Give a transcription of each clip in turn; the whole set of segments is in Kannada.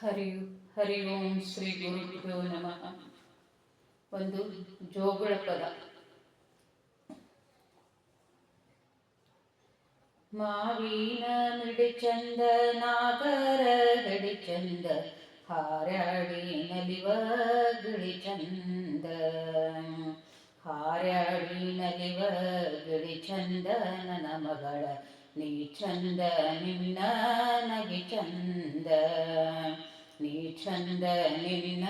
ಹರಿ ಹರಿ ಓಂ ಶ್ರೀ ಗುರುಭ್ಯೋ ನಮಃ. ಒಂದು ಜೋಗಳ ಪದ. ಮಾವಿನ ಮಿಡಿ ಚಂದ, ನಾಗರ ಗಡಿ ಚಂದ, ಹಾರ್ಯಾಡಿ ನಲಿವ ಗಿಳಿ ಚಂದ. ಹಾರ್ಯಾಡಿ ನಲಿವ ಗಿಳಿ ಚಂದ, ನನ್ನ ಮಗಳ ನೀ ಚಂದ, ನಿನ್ನ ನಗಿ ಚಂದ. ನೀ ಚಂದ, ನಿನ್ನ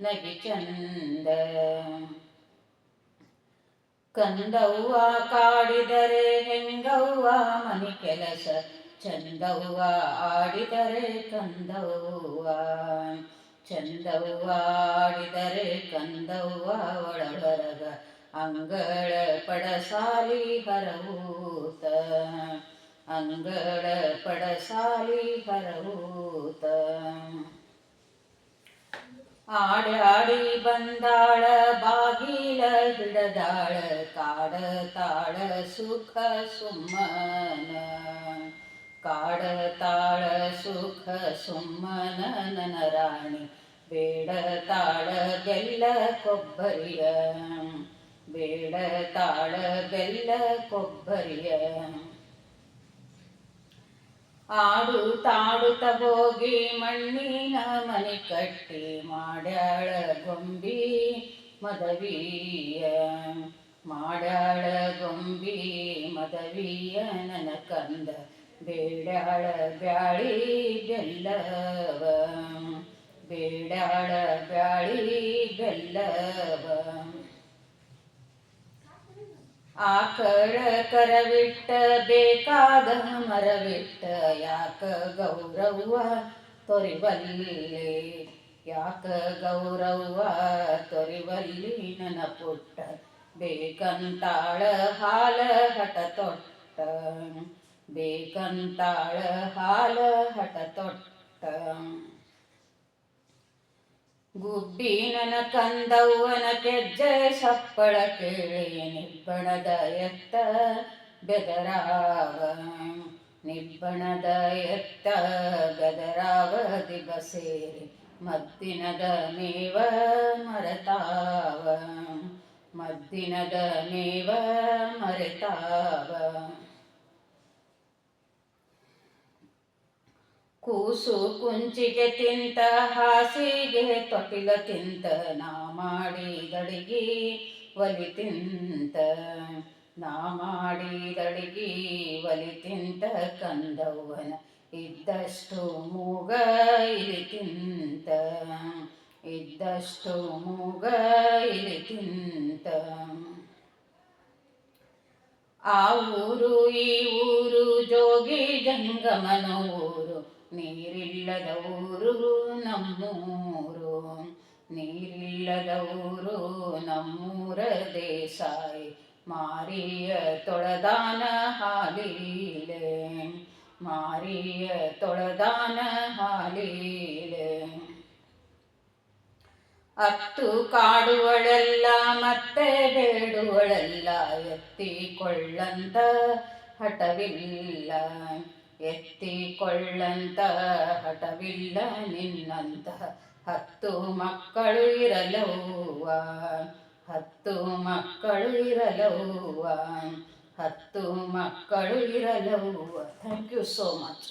ನಗಿ ಚಂದ. ಕಂದವ್ವ ಕಾಡಿದರೆ ಹೆಂಗವ್ವ ಮನಿ ಕೆಲಸ, ಚಂದವ್ವ ಆಡಿದರೆ ಕಂದವ್ವ. ಚಂದವ್ವ ಆಡಿದರೆ ಕಂದವ್ವ, ಒಳಬರಗ ಅಂಗಳ ಪಡಸಾಲಿ ಹರವೂತ. ಅಂಗಳ ಪಡಸಾಲಿ ಹರವೂತ. ಆಡಾಡಿ ಬಂದಾಳ ಬಾಗಿಲ ಹಿಡದಾಳ, ಕಾಡತಾಳ ಸುಖ ಸುಮ್ಮನ. ಕಾಡತಾಳ ಸುಖ ಸುಮ್ಮನ, ನನ್ನ ರಾಣಿ ಬೇಡತಾಳ ಬೆಲ್ಲ ಕೊಬ್ಬರಿಯ. ಬೇಡತಾಳ ಬೆಲ್ಲ ಕೊಬ್ಬರಿಯ. ಆಡುತ್ತಾಡುತ್ತ ಹೋಗಿ ಮಣ್ಣಿನ ಮನೆ ಕಟ್ಟಿ, ಮಾಡ್ಯಾಳ ಗೊಂಬಿ ಮದವಿಯ. ಮಾಡ್ಯಾಳ ಗೊಂಬಿ ಮದವಿಯ, ನನ್ನ ಕಂದ ಬೇಡ್ಯಾಳ ಬ್ಯಾಳಿ ಬೆಲ್ಲವ. ಬೇಡ್ಯಾಳ ಬ್ಯಾಳಿ ಬೆಲ್ಲವ. ಆಕಳ ಕರವಿಟ್ಟ ಬೇಕಾದ ಮರವಿಟ್ಟ, ಯಾಕ ಗೌರವ್ವ ತೊರಿವಲ್ಲಿ. ಯಾಕ ಗೌರವ್ವ ತೊರಿವಲ್ಲಿ, ನನ್ನ ಪುಟ್ಟ ಬೇಕಂತಾಳ ಹಾಲ ಹಠ ತೊಟ್ಟ. ಬೇಕಂತಾಳ ಹಾಲ ಹಠ ತೊಟ್ಟ. ಗುಬ್ಬಿ ನನ್ನ ಕಂದವ್ವನ ಕೆಜ್ಜೆ ಸಪ್ಪಳ ಕೇಳಿ, ನಿಬ್ಬಣದ ಎತ್ತ ಬೆದರಾವ. ನಿಬ್ಬಣದ ಎತ್ತ ಬೆದರಾವ. ದಿಬ ಸೇರಿ ಮದ್ದಿನದ ಮೇವ ಮರೆತಾವ. ಮದ್ದಿನದ ಮೇವ ಮರೆತಾವ. ಕೂಸು ಕುಂಚಿಗೆ ತಿಂತ, ಹಾಸಿಗೆ ತೊಟ್ಟಿಲ ತಿಂತ, ನಾ ಮಾಡಿದಡಿಗಿ ಒಲಿ ತಿಂತ. ನಾ ಮಾಡಿದಡಿಗಿ ಒಲಿ ತಿಂತ, ಕಂದವ್ವನ ಇದ್ದಷ್ಟು ಮೂಗ ಇಲಿ ತಿಂತ. ಇದ್ದಷ್ಟು ಮೂಗ ಇಲಿ ತಿಂತ. ಆ ಊರು ಈ ಊರು ಜೋಗಿ ಜಂಗಮನ ಊರು, ನೀರಿಲ್ಲದ ಊರು ನಮ್ಮೂರು. ನೀರಿಲ್ಲದ ಊರು ನಮ್ಮೂರ. ದೇಸಾಯಿ ಮಾರಿಯ ತೊಳೆದಾನ ಹಾಲೀಲೆ. ಮಾರಿಯ ತೊಳೆದಾನ ಹಾಲೀಲೆ. ಅತ್ತು ಕಾಡುವಳೆಲ್ಲ ಮತ್ತೆ ಬೇಡುವಳೆಲ್ಲ, ಎತ್ತಿಕೊಳ್ಳಂತ ಹಠವಿಲ್ಲ. ಎತ್ತಿಕೊಳ್ಳಂತ ಹಠವಿಲ್ಲ, ನಿನ್ನಂತ 10 ಮಕ್ಕಳು ಇರಲವ್ವ. 10 ಮಕ್ಕಳು ಇರಲವ್ವ. 10 ಮಕ್ಕಳು ಇರಲವ್ವ. Thank you so much.